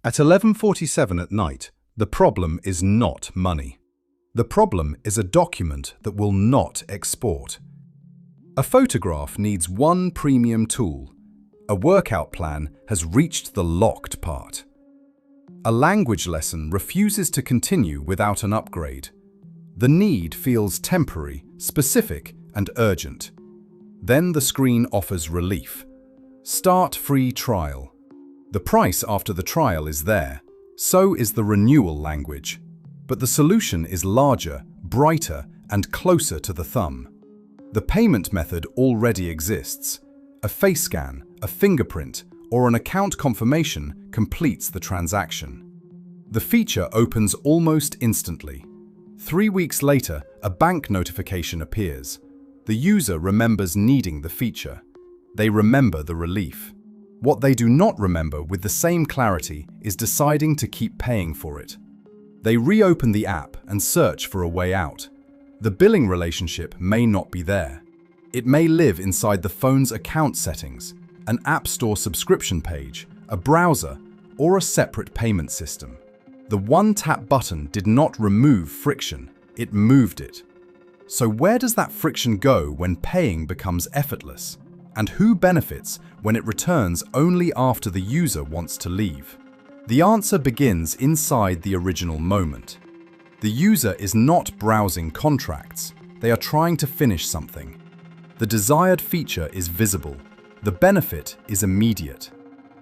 At 11:47 at night, the problem is not money. The problem is a document that will not export. A photograph needs one premium tool. A workout plan has reached the locked part. A language lesson refuses to continue without an upgrade. The need feels temporary, specific, and urgent. Then the screen offers relief. Start free trial. The price after the trial is there. So is the renewal language. But the solution is larger, brighter, and closer to the thumb. The payment method already exists. A face scan, a fingerprint, or an account confirmation completes the transaction. The feature opens almost instantly. 3 weeks later, a bank notification appears. The user remembers needing the feature. They remember the relief. What they do not remember with the same clarity is deciding to keep paying for it. They reopen the app and search for a way out. The billing relationship may not be there. It may live inside the phone's account settings, an App Store subscription page, a browser, or a separate payment system. The one-tap button did not remove friction, it moved it. So where does that friction go when paying becomes effortless? And who benefits when it returns only after the user wants to leave? The answer begins inside the original moment. The user is not browsing contracts, they are trying to finish something. The desired feature is visible, the benefit is immediate.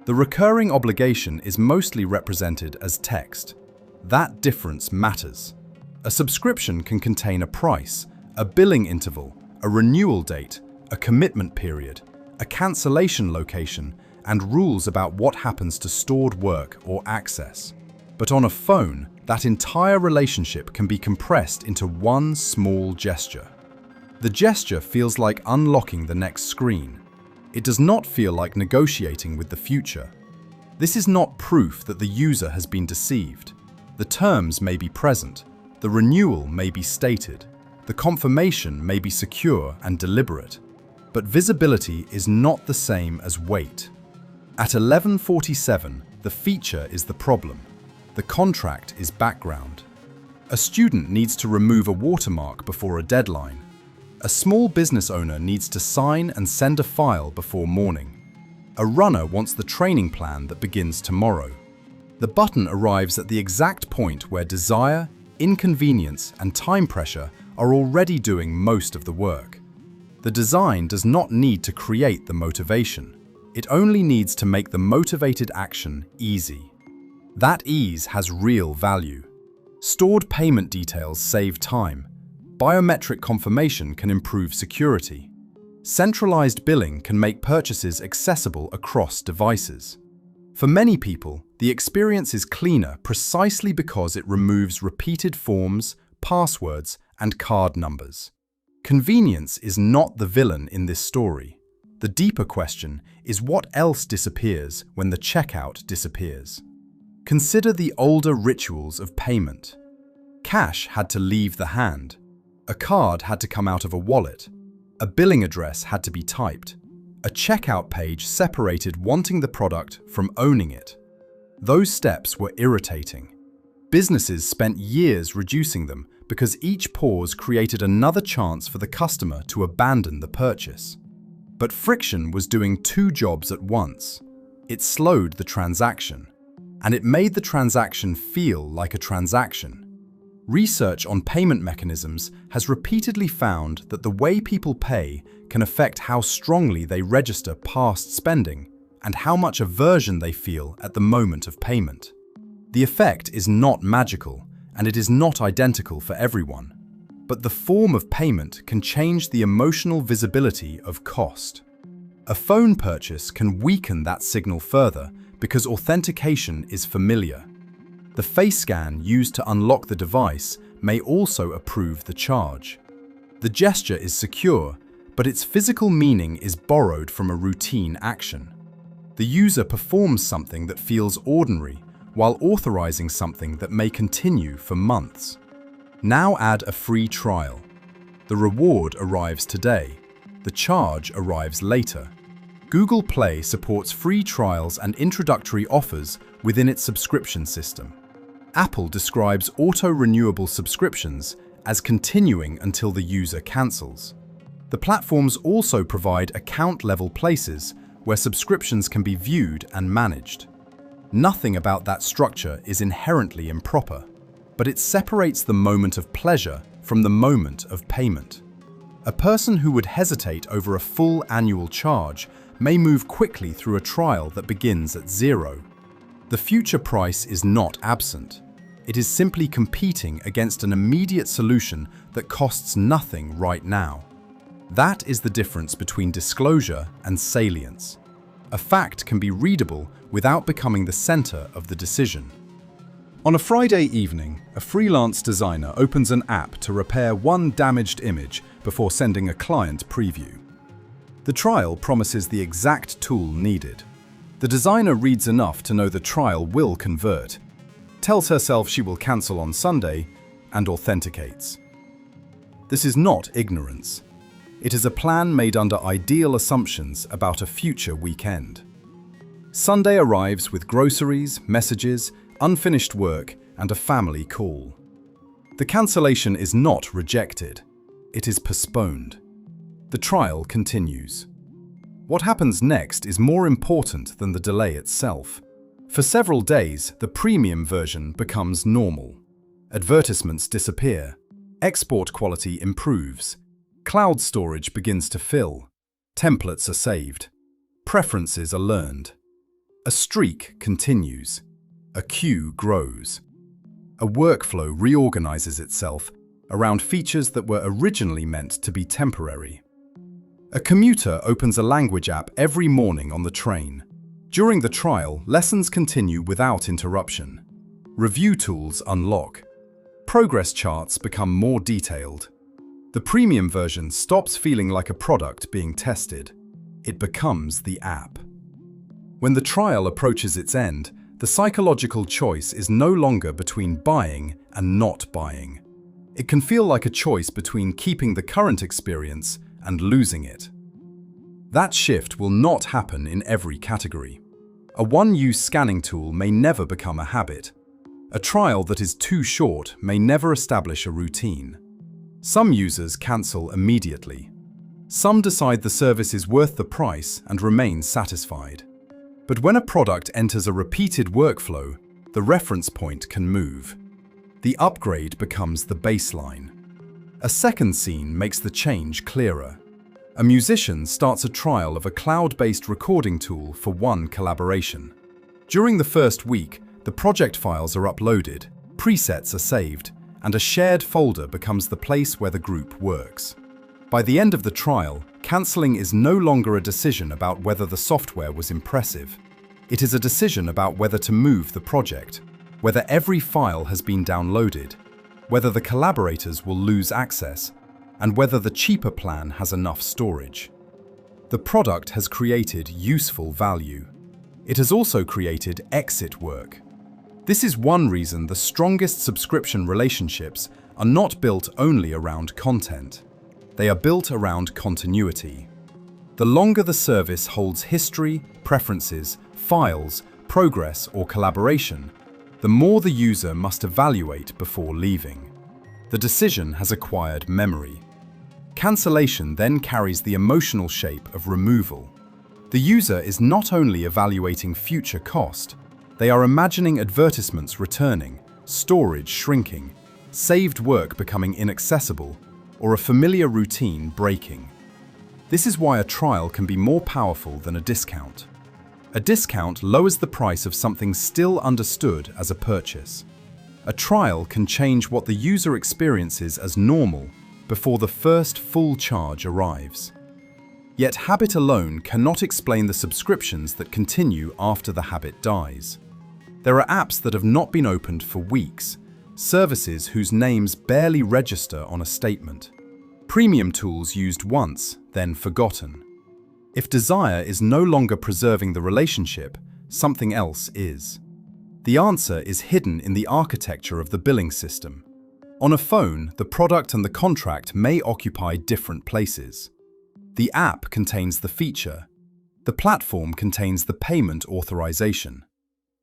The recurring obligation is mostly represented as text. That difference matters. A subscription can contain a price, a billing interval, a renewal date, a commitment period, a cancellation location, and rules about what happens to stored work or access. But on a phone, that entire relationship can be compressed into one small gesture. The gesture feels like unlocking the next screen. It does not feel like negotiating with the future. This is not proof that the user has been deceived. The terms may be present, the renewal may be stated, the confirmation may be secure and deliberate. But visibility is not the same as weight. At 11:47, the feature is the problem. The contract is background. A student needs to remove a watermark before a deadline. A small business owner needs to sign and send a file before morning. A runner wants the training plan that begins tomorrow. The button arrives at the exact point where desire, inconvenience, and time pressure are already doing most of the work. The design does not need to create the motivation. It only needs to make the motivated action easy. That ease has real value. Stored payment details save time. Biometric confirmation can improve security. Centralized billing can make purchases accessible across devices. For many people, the experience is cleaner precisely because it removes repeated forms, passwords, and card numbers. Convenience is not the villain in this story. The deeper question is what else disappears when the checkout disappears. Consider the older rituals of payment. Cash had to leave the hand. A card had to come out of a wallet. A billing address had to be typed. A checkout page separated wanting the product from owning it. Those steps were irritating. Businesses spent years reducing them because each pause created another chance for the customer to abandon the purchase. But friction was doing two jobs at once. It slowed the transaction, and it made the transaction feel like a transaction. Research on payment mechanisms has repeatedly found that the way people pay can affect how strongly they register past spending and how much aversion they feel at the moment of payment. The effect is not magical, and it is not identical for everyone. But the form of payment can change the emotional visibility of cost. A phone purchase can weaken that signal further because authentication is familiar. The face scan used to unlock the device may also approve the charge. The gesture is secure, but its physical meaning is borrowed from a routine action. The user performs something that feels ordinary while authorizing something that may continue for months. Now add a free trial. The reward arrives today. The charge arrives later. Google Play supports free trials and introductory offers within its subscription system. Apple describes auto-renewable subscriptions as continuing until the user cancels. The platforms also provide account-level places where subscriptions can be viewed and managed. Nothing about that structure is inherently improper, but it separates the moment of pleasure from the moment of payment. A person who would hesitate over a full annual charge may move quickly through a trial that begins at zero. The future price is not absent. It is simply competing against an immediate solution that costs nothing right now. That is the difference between disclosure and salience. A fact can be readable without becoming the center of the decision. On a Friday evening, a freelance designer opens an app to repair one damaged image before sending a client preview. The trial promises the exact tool needed. The designer reads enough to know the trial will convert, tells herself she will cancel on Sunday, and authenticates. This is not ignorance. It is a plan made under ideal assumptions about a future weekend. Sunday arrives with groceries, messages, unfinished work, and a family call. The cancellation is not rejected. It is postponed. The trial continues. What happens next is more important than the delay itself. For several days, the premium version becomes normal. Advertisements disappear. Export quality improves. Cloud storage begins to fill. Templates are saved. Preferences are learned. A streak continues. A queue grows. A workflow reorganizes itself around features that were originally meant to be temporary. A commuter opens a language app every morning on the train. During the trial, lessons continue without interruption. Review tools unlock. Progress charts become more detailed. The premium version stops feeling like a product being tested. It becomes the app. When the trial approaches its end, the psychological choice is no longer between buying and not buying. It can feel like a choice between keeping the current experience and losing it. That shift will not happen in every category. A one-use scanning tool may never become a habit. A trial that is too short may never establish a routine. Some users cancel immediately. Some decide the service is worth the price and remain satisfied. But when a product enters a repeated workflow, the reference point can move. The upgrade becomes the baseline. A second scene makes the change clearer. A musician starts a trial of a cloud-based recording tool for one collaboration. During the first week, the project files are uploaded, presets are saved, and a shared folder becomes the place where the group works. By the end of the trial, cancelling is no longer a decision about whether the software was impressive. It is a decision about whether to move the project, whether every file has been downloaded, whether the collaborators will lose access, and whether the cheaper plan has enough storage. The product has created useful value. It has also created exit work. This is one reason the strongest subscription relationships are not built only around content. They are built around continuity. The longer the service holds history, preferences, files, progress, or collaboration, the more the user must evaluate before leaving. The decision has acquired memory. Cancellation then carries the emotional shape of removal. The user is not only evaluating future cost, they are imagining advertisements returning, storage shrinking, saved work becoming inaccessible, or a familiar routine breaking. This is why a trial can be more powerful than a discount. A discount lowers the price of something still understood as a purchase. A trial can change what the user experiences as normal before the first full charge arrives. Yet habit alone cannot explain the subscriptions that continue after the habit dies. There are apps that have not been opened for weeks, services whose names barely register on a statement, premium tools used once, then forgotten. If desire is no longer preserving the relationship, something else is. The answer is hidden in the architecture of the billing system. On a phone, the product and the contract may occupy different places. The app contains the feature. The platform contains the payment authorization.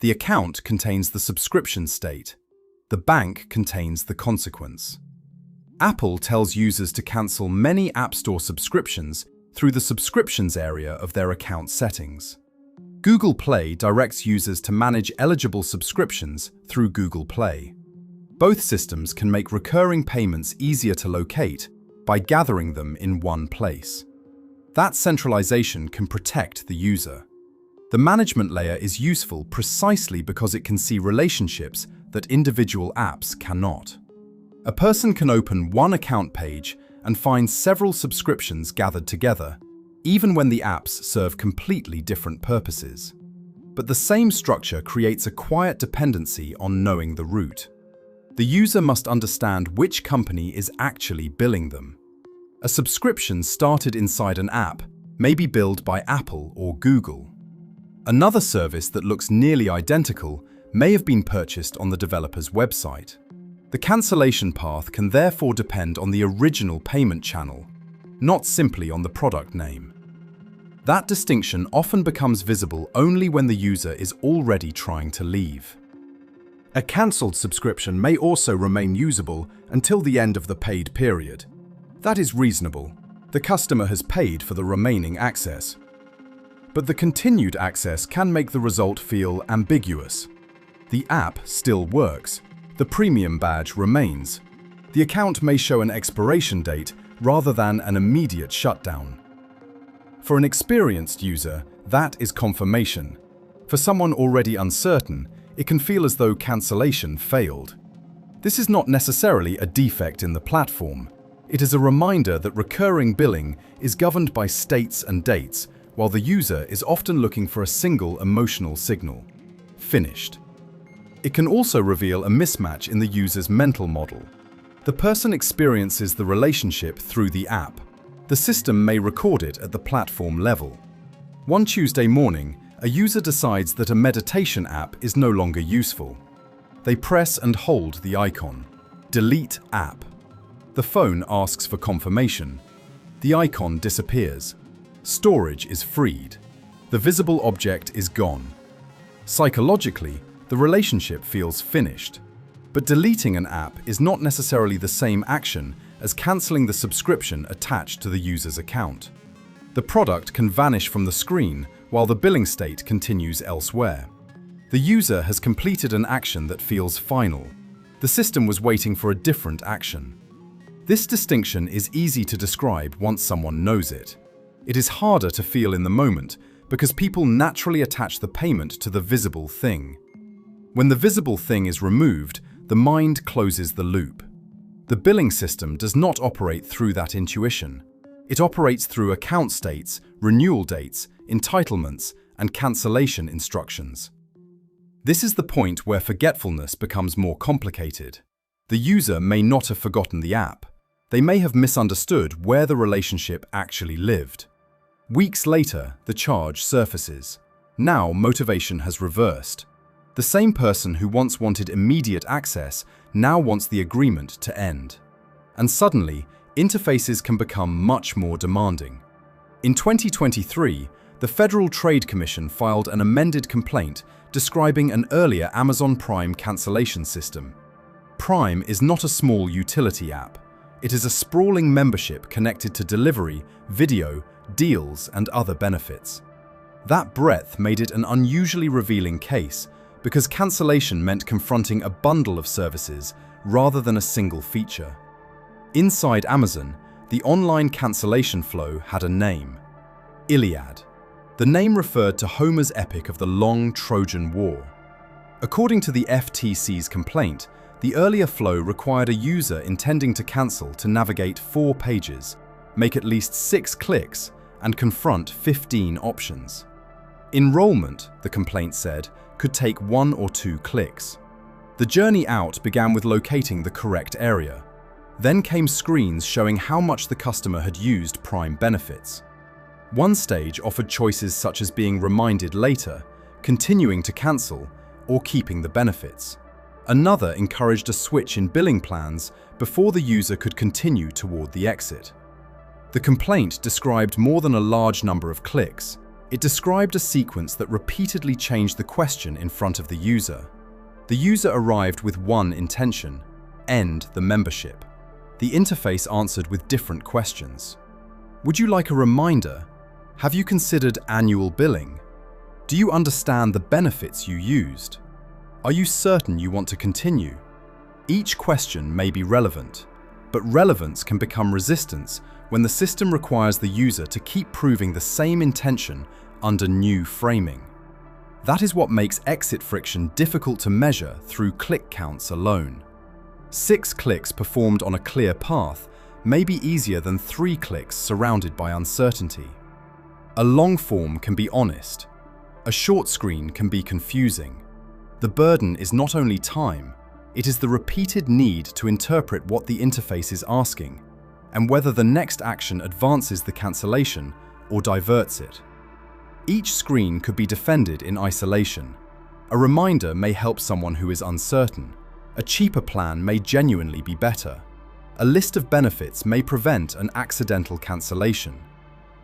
The account contains the subscription state. The bank contains the consequence. Apple tells users to cancel many App Store subscriptions through the subscriptions area of their account settings. Google Play directs users to manage eligible subscriptions through Google Play. Both systems can make recurring payments easier to locate by gathering them in one place. That centralization can protect the user. The management layer is useful precisely because it can see relationships that individual apps cannot. A person can open one account page and find several subscriptions gathered together, even when the apps serve completely different purposes. But the same structure creates a quiet dependency on knowing the root. The user must understand which company is actually billing them. A subscription started inside an app may be billed by Apple or Google. Another service that looks nearly identical may have been purchased on the developer's website. The cancellation path can therefore depend on the original payment channel, not simply on the product name. That distinction often becomes visible only when the user is already trying to leave. A cancelled subscription may also remain usable until the end of the paid period. That is reasonable. The customer has paid for the remaining access. But the continued access can make the result feel ambiguous. The app still works. The premium badge remains. The account may show an expiration date rather than an immediate shutdown. For an experienced user, that is confirmation. For someone already uncertain, it can feel as though cancellation failed. This is not necessarily a defect in the platform. It is a reminder that recurring billing is governed by states and dates, while the user is often looking for a single emotional signal: finished. It can also reveal a mismatch in the user's mental model. The person experiences the relationship through the app. The system may record it at the platform level. One Tuesday morning, a user decides that a meditation app is no longer useful. They press and hold the icon, Delete App. The phone asks for confirmation. The icon disappears. Storage is freed. The visible object is gone. Psychologically, the relationship feels finished. But deleting an app is not necessarily the same action as cancelling the subscription attached to the user's account. The product can vanish from the screen while the billing state continues elsewhere. The user has completed an action that feels final. The system was waiting for a different action. This distinction is easy to describe once someone knows it. It is harder to feel in the moment because people naturally attach the payment to the visible thing. When the visible thing is removed, the mind closes the loop. The billing system does not operate through that intuition. It operates through account states, renewal dates, entitlements, and cancellation instructions. This is the point where forgetfulness becomes more complicated. The user may not have forgotten the app. They may have misunderstood where the relationship actually lived. Weeks later, the charge surfaces. Now, motivation has reversed. The same person who once wanted immediate access now wants the agreement to end. And suddenly, interfaces can become much more demanding. In 2023, the Federal Trade Commission filed an amended complaint describing an earlier Amazon Prime cancellation system. Prime is not a small utility app. It is a sprawling membership connected to delivery, video, deals, and other benefits. That breadth made it an unusually revealing case because cancellation meant confronting a bundle of services rather than a single feature. Inside Amazon, the online cancellation flow had a name: Iliad. The name referred to Homer's epic of the long Trojan War. According to the FTC's complaint, the earlier flow required a user intending to cancel to navigate 4 pages, make at least 6 clicks, and confront 15 options. Enrollment, the complaint said, could take 1 or 2 clicks. The journey out began with locating the correct area. Then came screens showing how much the customer had used Prime benefits. One stage offered choices such as being reminded later, continuing to cancel, or keeping the benefits. Another encouraged a switch in billing plans before the user could continue toward the exit. The complaint described more than a large number of clicks. It described a sequence that repeatedly changed the question in front of the user. The user arrived with one intention: end the membership. The interface answered with different questions. Would you like a reminder? Have you considered annual billing? Do you understand the benefits you used? Are you certain you want to continue? Each question may be relevant, but relevance can become resistance when the system requires the user to keep proving the same intention under new framing. That is what makes exit friction difficult to measure through click counts alone. 6 clicks performed on a clear path may be easier than 3 clicks surrounded by uncertainty. A long form can be honest. A short screen can be confusing. The burden is not only time, it is the repeated need to interpret what the interface is asking, and whether the next action advances the cancellation or diverts it. Each screen could be defended in isolation. A reminder may help someone who is uncertain. A cheaper plan may genuinely be better. A list of benefits may prevent an accidental cancellation.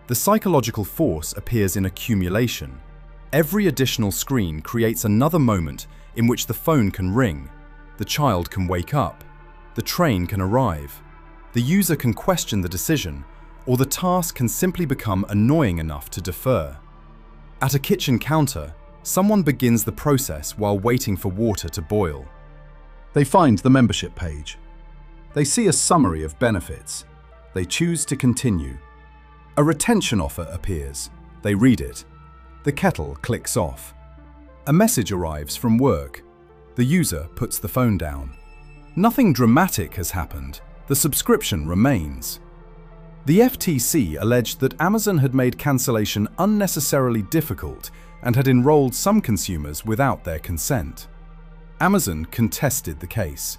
The psychological force appears in accumulation. Every additional screen creates another moment in which the phone can ring, the child can wake up, the train can arrive, the user can question the decision, or the task can simply become annoying enough to defer. At a kitchen counter, someone begins the process while waiting for water to boil. They find the membership page. They see a summary of benefits. They choose to continue. A retention offer appears. They read it. The kettle clicks off. A message arrives from work. The user puts the phone down. Nothing dramatic has happened. The subscription remains. The FTC alleged that Amazon had made cancellation unnecessarily difficult and had enrolled some consumers without their consent. Amazon contested the case.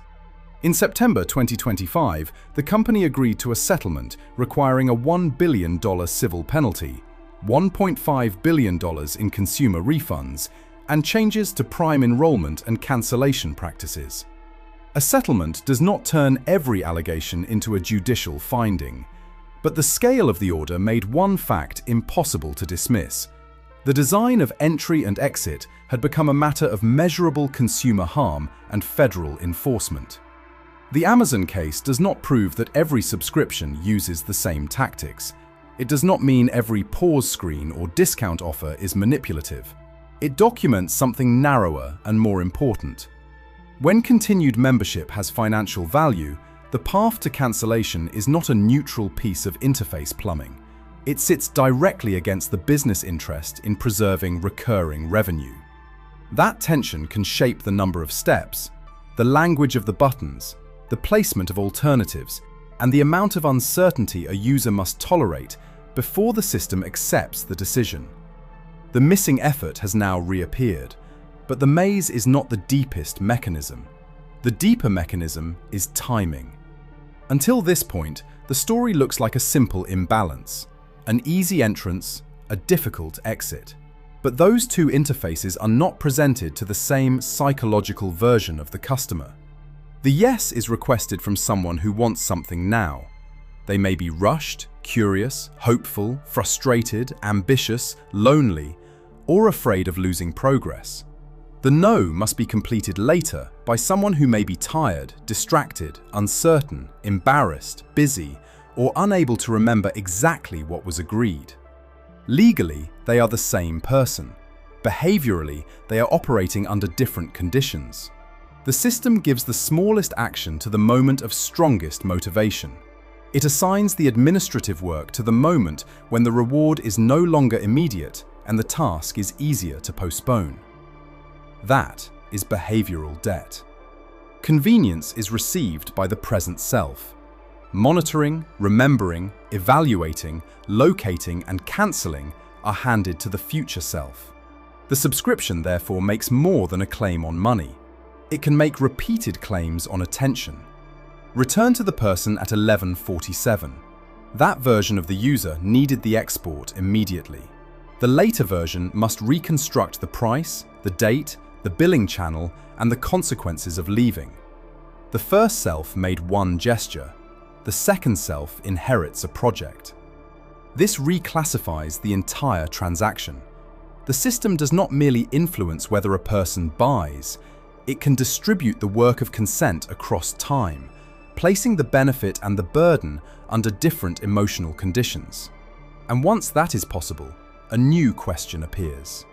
In September 2025, the company agreed to a settlement requiring a $1 billion civil penalty, $1.5 billion in consumer refunds, and changes to prime enrollment and cancellation practices. A settlement does not turn every allegation into a judicial finding, but the scale of the order made one fact impossible to dismiss. The design of entry and exit had become a matter of measurable consumer harm and federal enforcement. The Amazon case does not prove that every subscription uses the same tactics. It does not mean every pause screen or discount offer is manipulative. It documents something narrower and more important. When continued membership has financial value, the path to cancellation is not a neutral piece of interface plumbing. It sits directly against the business interest in preserving recurring revenue. That tension can shape the number of steps, the language of the buttons, the placement of alternatives, and the amount of uncertainty a user must tolerate before the system accepts the decision. The missing effort has now reappeared, but the maze is not the deepest mechanism. The deeper mechanism is timing. Until this point, the story looks like a simple imbalance, an easy entrance, a difficult exit. But those two interfaces are not presented to the same psychological version of the customer. The yes is requested from someone who wants something now. They may be rushed, curious, hopeful, frustrated, ambitious, lonely, or afraid of losing progress. The no must be completed later by someone who may be tired, distracted, uncertain, embarrassed, busy, or unable to remember exactly what was agreed. Legally, they are the same person. Behaviorally, they are operating under different conditions. The system gives the smallest action to the moment of strongest motivation. It assigns the administrative work to the moment when the reward is no longer immediate and the task is easier to postpone. That is behavioral debt. Convenience is received by the present self. Monitoring, remembering, evaluating, locating, and cancelling are handed to the future self. The subscription, therefore, makes more than a claim on money. It can make repeated claims on attention. Return to the person at 11:47. That version of the user needed the export immediately. The later version must reconstruct the price, the date, the billing channel, and the consequences of leaving. The first self made one gesture. The second self inherits a project. This reclassifies the entire transaction. The system does not merely influence whether a person buys, it can distribute the work of consent across time, placing the benefit and the burden under different emotional conditions. And once that is possible, a new question appears.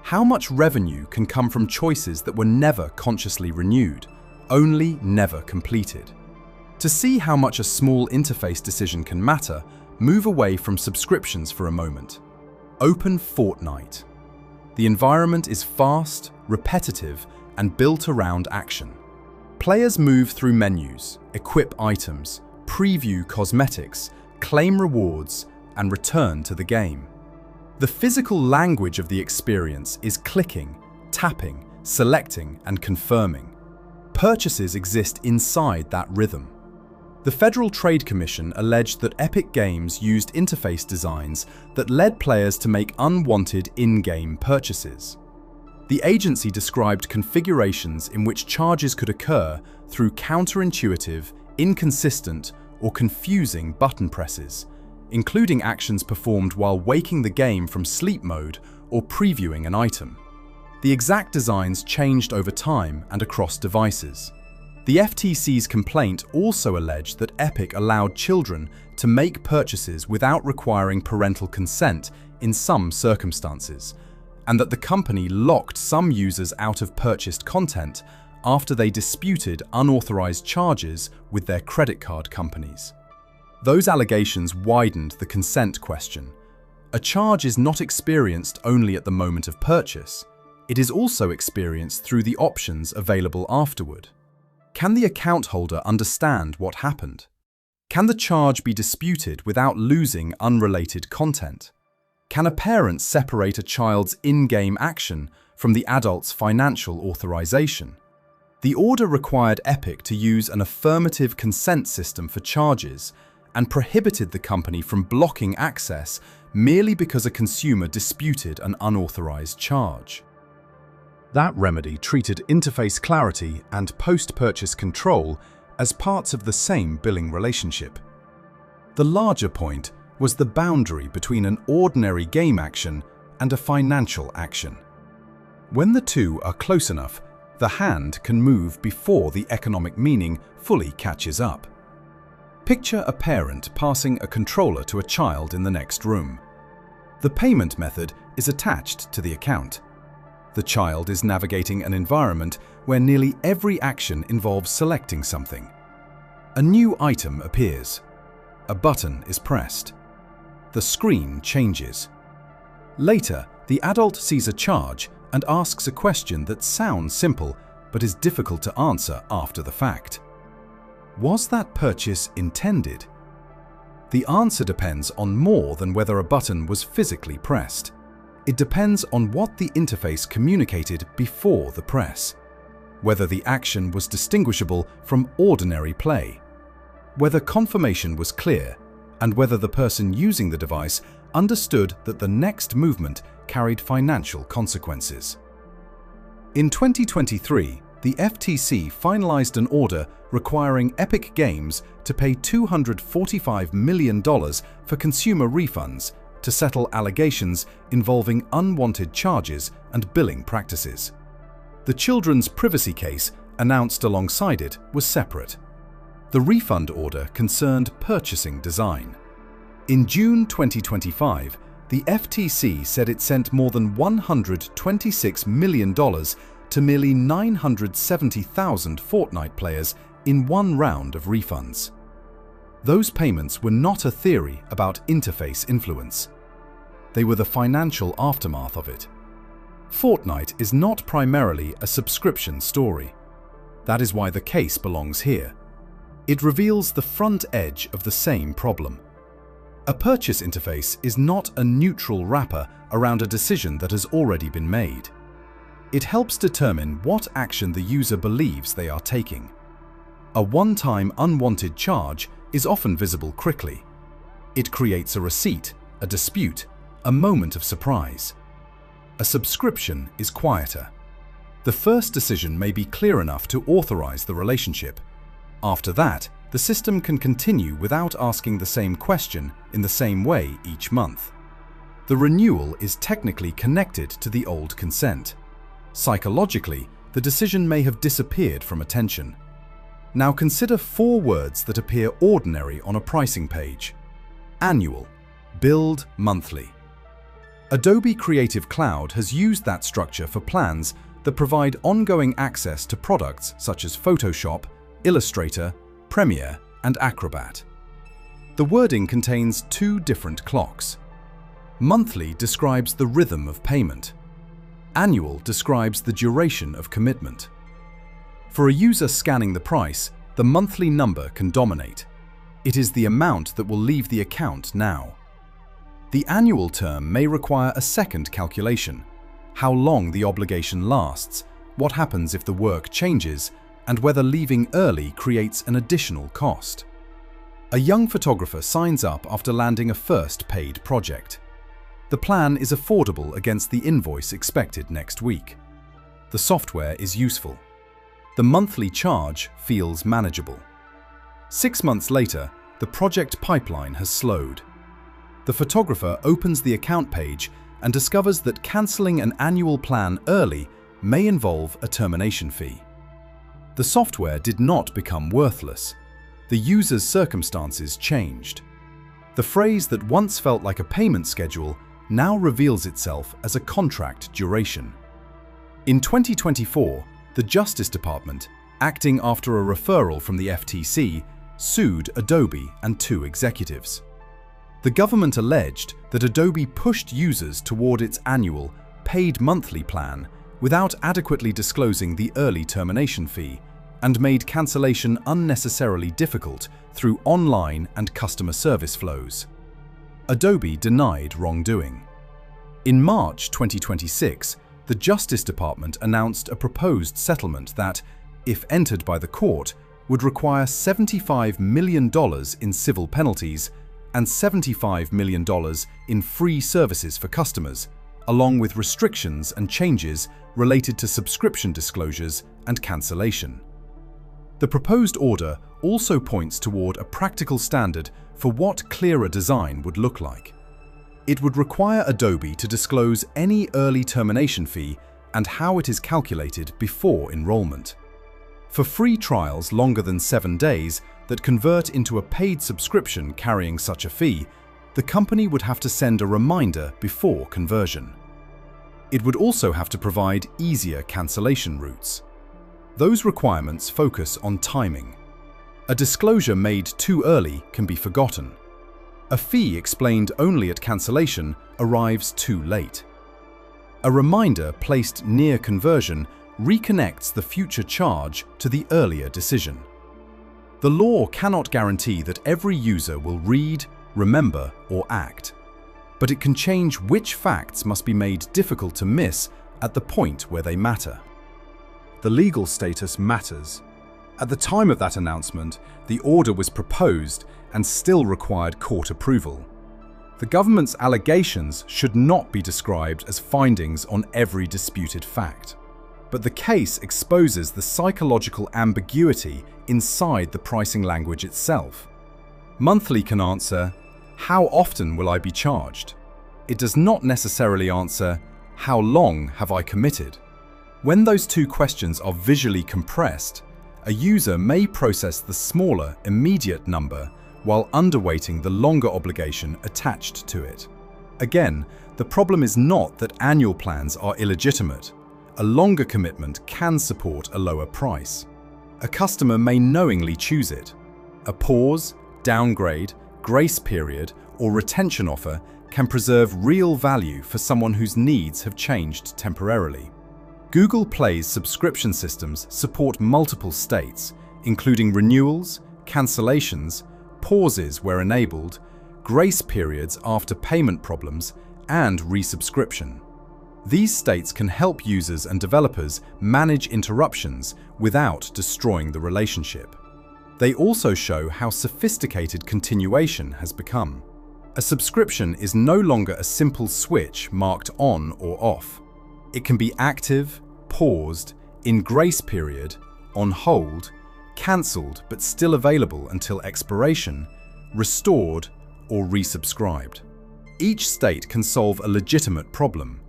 How much revenue can come from choices that were never consciously renewed, only never completed? To see how much a small interface decision can matter, move away from subscriptions for a moment. Open Fortnite. The environment is fast, repetitive, and built around action. Players move through menus, equip items, preview cosmetics, claim rewards, and return to the game. The physical language of the experience is clicking, tapping, selecting, and confirming. Purchases exist inside that rhythm. The Federal Trade Commission alleged that Epic Games used interface designs that led players to make unwanted in-game purchases. The agency described configurations in which charges could occur through counterintuitive, inconsistent, or confusing button presses, including actions performed while waking the game from sleep mode or previewing an item. The exact designs changed over time and across devices. The FTC's complaint also alleged that Epic allowed children to make purchases without requiring parental consent in some circumstances, and that the company locked some users out of purchased content after they disputed unauthorized charges with their credit card companies. Those allegations widened the consent question. A charge is not experienced only at the moment of purchase. It is also experienced through the options available afterward. Can the account holder understand what happened? Can the charge be disputed without losing unrelated content? Can a parent separate a child's in-game action from the adult's financial authorization? The order required Epic to use an affirmative consent system for charges and prohibited the company from blocking access merely because a consumer disputed an unauthorized charge. That remedy treated interface clarity and post-purchase control as parts of the same billing relationship. The larger point was the boundary between an ordinary game action and a financial action. When the two are close enough, the hand can move before the economic meaning fully catches up. Picture a parent passing a controller to a child in the next room. The payment method is attached to the account. The child is navigating an environment where nearly every action involves selecting something. A new item appears. A button is pressed. The screen changes. Later, the adult sees a charge and asks a question that sounds simple but is difficult to answer after the fact. Was that purchase intended? The answer depends on more than whether a button was physically pressed. It depends on what the interface communicated before the press, whether the action was distinguishable from ordinary play, whether confirmation was clear, and whether the person using the device understood that the next movement carried financial consequences. In 2023, the FTC finalized an order requiring Epic Games to pay $245 million for consumer refunds to settle allegations involving unwanted charges and billing practices. The children's privacy case, announced alongside it, was separate. The refund order concerned purchasing design. In June 2025, the FTC said it sent more than $126 million to merely 970,000 Fortnite players in one round of refunds. Those payments were not a theory about interface influence. They were the financial aftermath of it. Fortnite is not primarily a subscription story. That is why the case belongs here. It reveals the front edge of the same problem. A purchase interface is not a neutral wrapper around a decision that has already been made. It helps determine what action the user believes they are taking. A one-time unwanted charge is often visible quickly. It creates a receipt, a dispute, a moment of surprise. A subscription is quieter. The first decision may be clear enough to authorize the relationship. After that, The system can continue without asking the same question in the same way each month. The renewal is technically connected to the old consent. Psychologically, the decision may have disappeared from attention. Now consider 4 words that appear ordinary on a pricing page. Annual, billed monthly. Adobe Creative Cloud has used that structure for plans that provide ongoing access to products such as Photoshop, Illustrator, Premiere, and Acrobat. The wording contains 2 different clocks. Monthly describes the rhythm of payment. Annual describes the duration of commitment. For a user scanning the price, the monthly number can dominate. It is the amount that will leave the account now. The annual term may require a second calculation: how long the obligation lasts, what happens if the work changes, and whether leaving early creates an additional cost. A young photographer signs up after landing a first paid project. The plan is affordable against the invoice expected next week. The software is useful. The monthly charge feels manageable. 6 months later, the project pipeline has slowed. The photographer opens the account page and discovers that cancelling an annual plan early may involve a termination fee. The software did not become worthless. The user's circumstances changed. The phrase that once felt like a payment schedule now reveals itself as a contract duration. In 2024, the Justice Department, acting after a referral from the FTC, sued Adobe and 2 executives. The government alleged that Adobe pushed users toward its annual, paid monthly plan without adequately disclosing the early termination fee, and made cancellation unnecessarily difficult through online and customer service flows. Adobe denied wrongdoing. In March 2026, the Justice Department announced a proposed settlement that, if entered by the court, would require $75 million in civil penalties and $75 million in free services for customers, along with restrictions and changes related to subscription disclosures and cancellation. The proposed order also points toward a practical standard for what clearer design would look like. It would require Adobe to disclose any early termination fee and how it is calculated before enrollment. For free trials longer than 7 days that convert into a paid subscription carrying such a fee, the company would have to send a reminder before conversion. It would also have to provide easier cancellation routes. Those requirements focus on timing. A disclosure made too early can be forgotten. A fee explained only at cancellation arrives too late. A reminder placed near conversion reconnects the future charge to the earlier decision. The law cannot guarantee that every user will read, remember, or act, but it can change which facts must be made difficult to miss at the point where they matter. The legal status matters. At the time of that announcement, the order was proposed and still required court approval. The government's allegations should not be described as findings on every disputed fact. But the case exposes the psychological ambiguity inside the pricing language itself. Monthly can answer, "How often will I be charged?" It does not necessarily answer, "How long have I committed?" When those 2 questions are visually compressed, a user may process the smaller, immediate number while underweighting the longer obligation attached to it. Again, the problem is not that annual plans are illegitimate. A longer commitment can support a lower price. A customer may knowingly choose it. A pause, downgrade, grace period, or retention offer can preserve real value for someone whose needs have changed temporarily. Google Play's subscription systems support multiple states, including renewals, cancellations, pauses where enabled, grace periods after payment problems, and resubscription. These states can help users and developers manage interruptions without destroying the relationship. They also show how sophisticated continuation has become. A subscription is no longer a simple switch marked on or off. It can be active, paused, in grace period, on hold, cancelled but still available until expiration, restored, or resubscribed. Each state can solve a legitimate problem.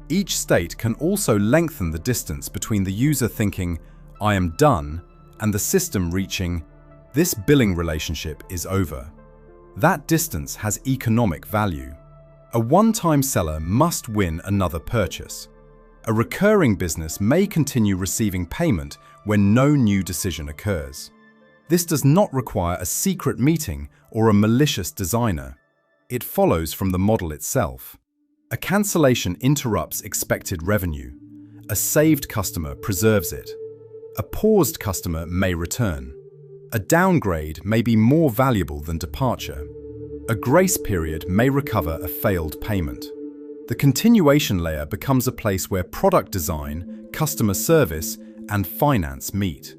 Each state can also lengthen the distance between the user thinking, "I am done," and the system reaching, "This billing relationship is over." That distance has economic value. A one-time seller must win another purchase. A recurring business may continue receiving payment when no new decision occurs. This does not require a secret meeting or a malicious designer. It follows from the model itself. A cancellation interrupts expected revenue. A saved customer preserves it. A paused customer may return. A downgrade may be more valuable than departure. A grace period may recover a failed payment. The continuation layer becomes a place where product design, customer service, and finance meet.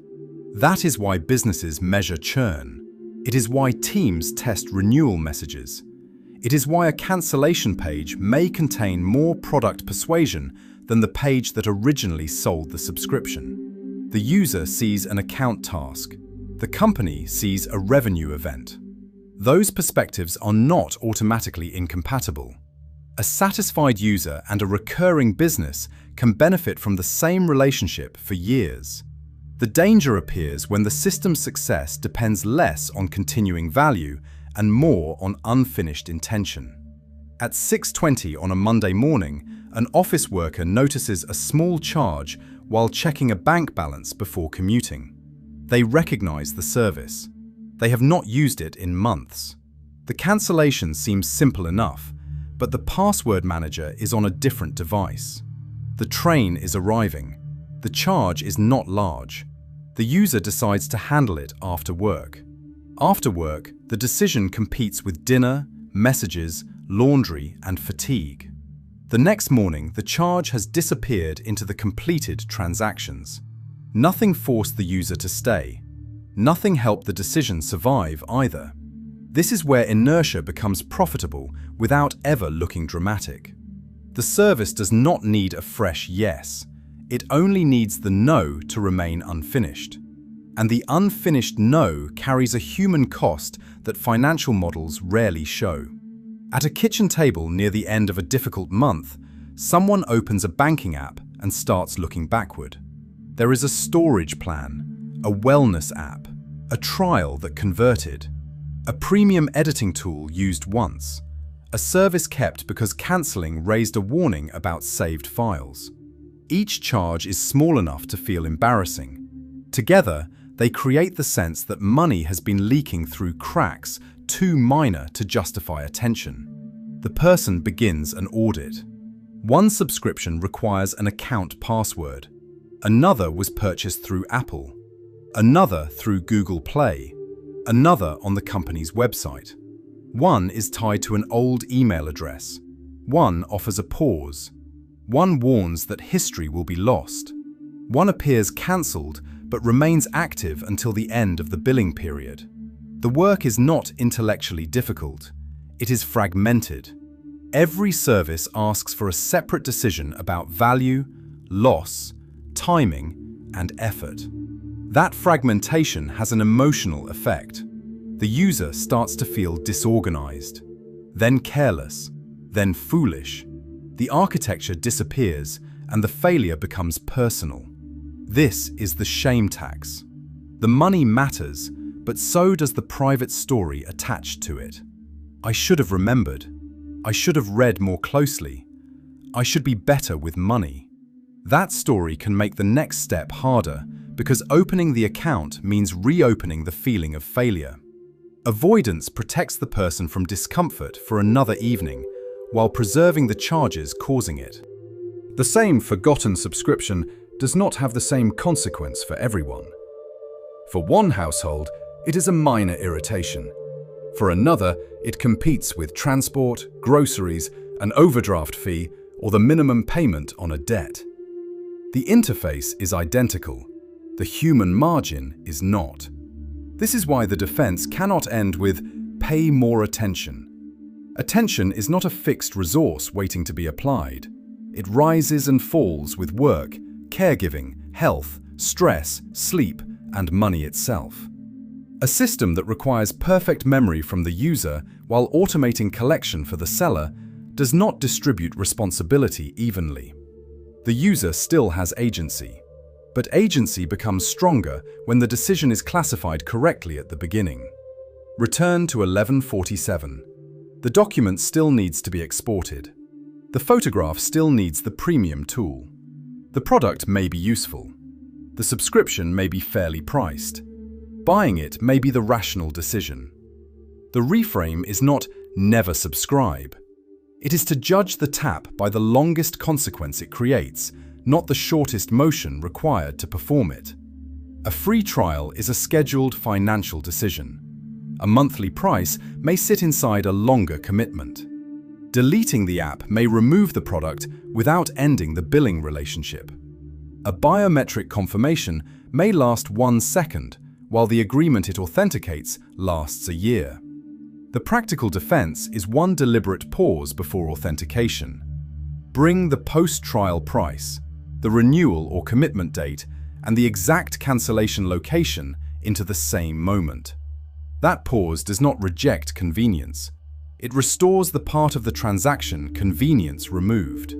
That is why businesses measure churn. It is why teams test renewal messages. It is why a cancellation page may contain more product persuasion than the page that originally sold the subscription. The user sees an account task. The company sees a revenue event. Those perspectives are not automatically incompatible. A satisfied user and a recurring business can benefit from the same relationship for years. The danger appears when the system's success depends less on continuing value and more on unfinished intention. At 6:20 on a Monday morning, an office worker notices a small charge while checking a bank balance before commuting. They recognize the service. They have not used it in months. The cancellation seems simple enough, but the password manager is on a different device. The train is arriving. The charge is not large. The user decides to handle it after work. After work, the decision competes with dinner, messages, laundry, and fatigue. The next morning, the charge has disappeared into the completed transactions. Nothing forced the user to stay. Nothing helped the decision survive either. This is where inertia becomes profitable without ever looking dramatic. The service does not need a fresh yes. It only needs the no to remain unfinished. And the unfinished no carries a human cost that financial models rarely show. At a kitchen table near the end of a difficult month, someone opens a banking app and starts looking backward. There is a storage plan, a wellness app, a trial that converted, a premium editing tool used once, a service kept because cancelling raised a warning about saved files. Each charge is small enough to feel embarrassing. Together, they create the sense that money has been leaking through cracks too minor to justify attention. The person begins an audit. One subscription requires an account password. Another was purchased through Apple. Another through Google Play. Another on the company's website. One is tied to an old email address. One offers a pause. One warns that history will be lost. One appears cancelled but remains active until the end of the billing period. The work is not intellectually difficult. It is fragmented. Every service asks for a separate decision about value, loss, timing, and effort. That fragmentation has an emotional effect. The user starts to feel disorganized, then careless, then foolish. The architecture disappears and the failure becomes personal. This is the shame tax. The money matters, but so does the private story attached to it. I should have remembered. I should have read more closely. I should be better with money. That story can make the next step harder because opening the account means reopening the feeling of failure. Avoidance protects the person from discomfort for another evening while preserving the charges causing it. The same forgotten subscription does not have the same consequence for everyone. For one household, it is a minor irritation. For another, it competes with transport, groceries, an overdraft fee, or the minimum payment on a debt. The interface is identical. The human margin is not. This is why the defense cannot end with "pay more attention." Attention is not a fixed resource waiting to be applied. It rises and falls with work, caregiving, health, stress, sleep, and money itself. A system that requires perfect memory from the user while automating collection for the seller does not distribute responsibility evenly. The user still has agency, but agency becomes stronger when the decision is classified correctly at the beginning. Return to 1147. The document still needs to be exported. The photograph still needs the premium tool. The product may be useful. The subscription may be fairly priced. Buying it may be the rational decision. The reframe is not never subscribe. It is to judge the tap by the longest consequence it creates, not the shortest motion required to perform it. A free trial is a scheduled financial decision. A monthly price may sit inside a longer commitment. Deleting the app may remove the product without ending the billing relationship. A biometric confirmation may last 1 second, while the agreement it authenticates lasts a year. The practical defense is one deliberate pause before authentication. Bring the post-trial price, the renewal or commitment date, and the exact cancellation location into the same moment. That pause does not reject convenience. It restores the part of the transaction convenience removed.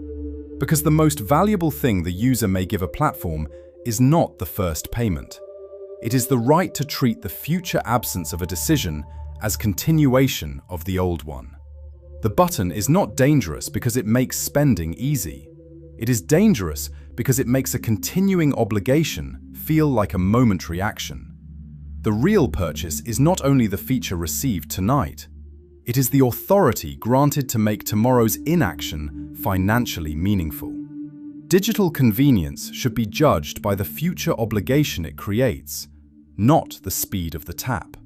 Because the most valuable thing the user may give a platform is not the first payment. It is the right to treat the future absence of a decision as continuation of the old one. The button is not dangerous because it makes spending easy. It is dangerous because it makes a continuing obligation feel like a momentary action. The real purchase is not only the feature received tonight, it is the authority granted to make tomorrow's inaction financially meaningful. Digital convenience should be judged by the future obligation it creates, not the speed of the tap.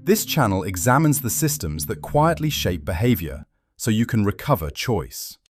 This channel examines the systems that quietly shape behavior so you can recover choice.